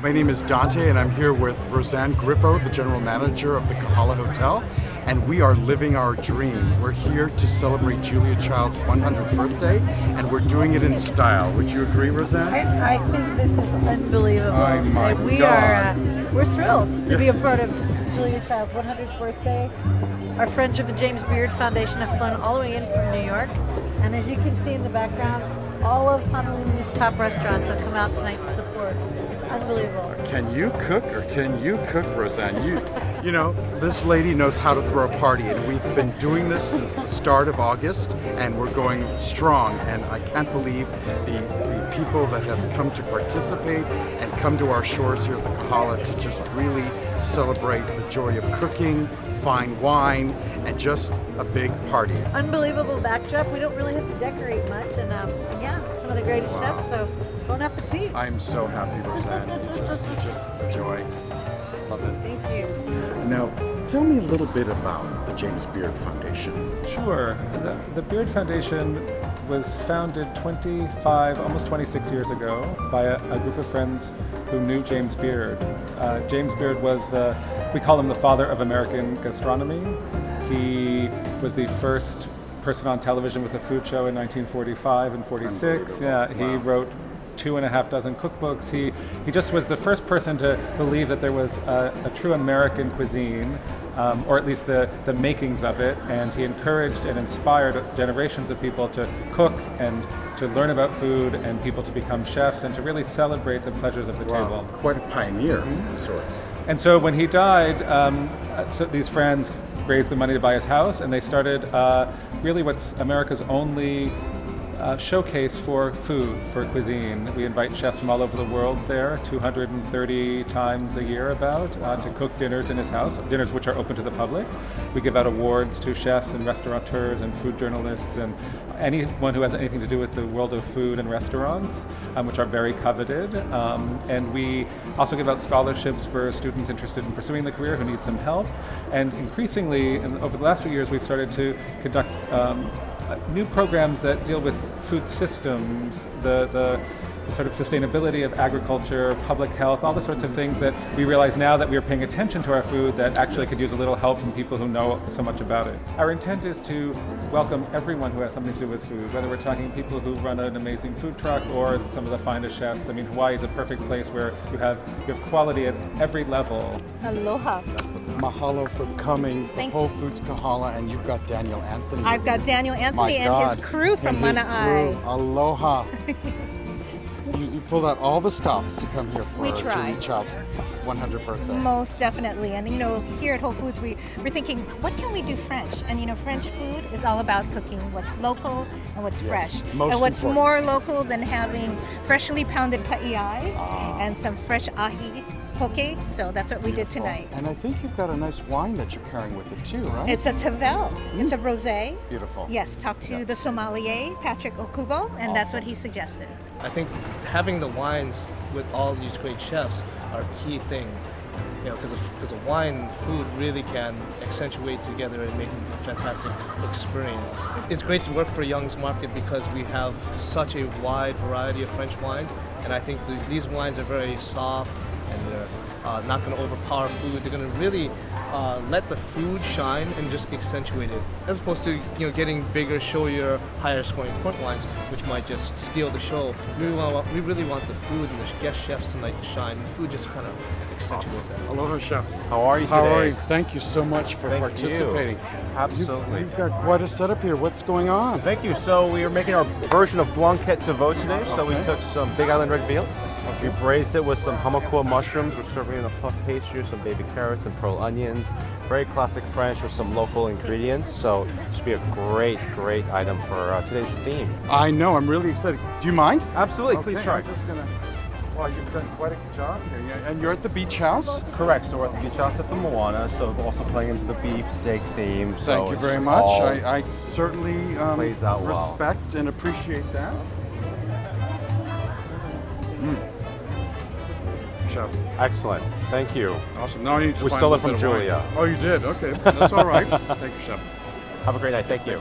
My name is Dante, and I'm here with Roseanne Grippo, the general manager of the Kahala Hotel, and we are living our dream. We're here to celebrate Julia Child's 100th birthday, and we're doing it in style. Would you agree, Roseanne? I think this is unbelievable. Oh my God. We're thrilled to be a part of Julia Child's 100th birthday. Our friends from the James Beard Foundation have flown all the way in from New York, and as you can see in the background, all of Honolulu's top restaurants have come out tonight to support. It's unbelievable. Can you cook, or can you cook, Roseanne? You know, this lady knows how to throw a party, and we've been doing this since the start of August, and we're going strong, and I can't believe the people that have come to participate and come to our shores here at the Kahala to just really celebrate the joy of cooking, fine wine, and just a big party. Unbelievable backdrop. We don't really have to decorate much, and yeah, some of the greatest chefs, so bon appetit. I'm so happy, Roseanne. You just the joy. Love it. Thank you. Now, tell me a little bit about the James Beard Foundation. Sure. The Beard Foundation was founded 25, almost 26 years ago by a group of friends who knew James Beard. James Beard was we call him the father of American gastronomy. He was the first person on television with a food show in 1945 and 46. Yeah, he wrote 2.5 dozen cookbooks. He just was the first person to believe that there was a true American cuisine, or at least the makings of it, and he encouraged and inspired generations of people to cook and to learn about food, and people to become chefs and to really celebrate the pleasures of the table. Quite a pioneer of sorts. And so when he died, so these friends raised the money to buy his house, and they started really what's America's only showcase for food, for cuisine. We invite chefs from all over the world there, 230 times a year about, to cook dinners in his house, dinners which are open to the public. We give out awards to chefs and restaurateurs and food journalists and anyone who has anything to do with the world of food and restaurants, which are very coveted. And we also give out scholarships for students interested in pursuing the career who need some help. And increasingly, over the last few years, we've started to conduct new programs that deal with food systems, the sort of sustainability of agriculture, public health, all the sorts of things that we realize now that we are paying attention to our food that actually could use a little help from people who know so much about it. Our intent is to welcome everyone who has something to do with food, whether we're talking people who run an amazing food truck or some of the finest chefs. I mean, Hawaii is a perfect place where you have quality at every level. Aloha. Mahalo for coming, Thank Whole Foods Kahala, and you've got Daniel Anthony. I've got Daniel Anthony and his crew from Mana'ai. Aloha. You pulled out all the stops to come here for Julia Child's 100th birthday. Most definitely. And you know, here at Whole Foods, we're thinking, what can we do French? And you know, French food is all about cooking what's local and what's fresh. And what's important. more local than having freshly pounded pa'iai and some fresh ahi poke. So that's what we did tonight. And I think you've got a nice wine that you're pairing with it too, right? It's a Tavel. It's a rosé. Beautiful. Yes, talked to the sommelier, Patrick Okubo, and that's what he suggested. I think having the wines with all these great chefs are a key thing, you know, because a wine and food really can accentuate together and make a fantastic experience. It's great to work for Young's Market because we have such a wide variety of French wines, and I think these wines are very soft and they're not going to overpower food. They're going to really let the food shine and just accentuate it, as opposed to getting bigger, showier, higher scoring port wines, which might just steal the show. We really want the food and the guest chefs tonight to shine. The food just kind of accentuates that. Aloha, Chef. How are you today? How are you? Thank you so much for participating. Absolutely. You've got quite a setup here. What's going on? Thank you. So we are making our version of Blanquette de veau today. So we took some Big Island red veal. We braised it with some hamakua mushrooms. We're serving in a puff pastry, some baby carrots and pearl onions. Very classic French with some local ingredients. So it should be a great item for today's theme. I know. I'm really excited. Do you mind? Absolutely. Please try. I'm just gonna. Wow, you've done quite a good job here. And you're at the beach house? Correct. So we're at the beach house at the Moana. So also playing into the beef steak theme. Thank you very much. I certainly plays out well. Respect and appreciate that. Chef. Excellent. Thank you. Awesome. Now I need to We find stole a it from bit of wine. Julia. Oh, you did? Okay. That's all right. Thank you, Chef. Have a great night. Thank you.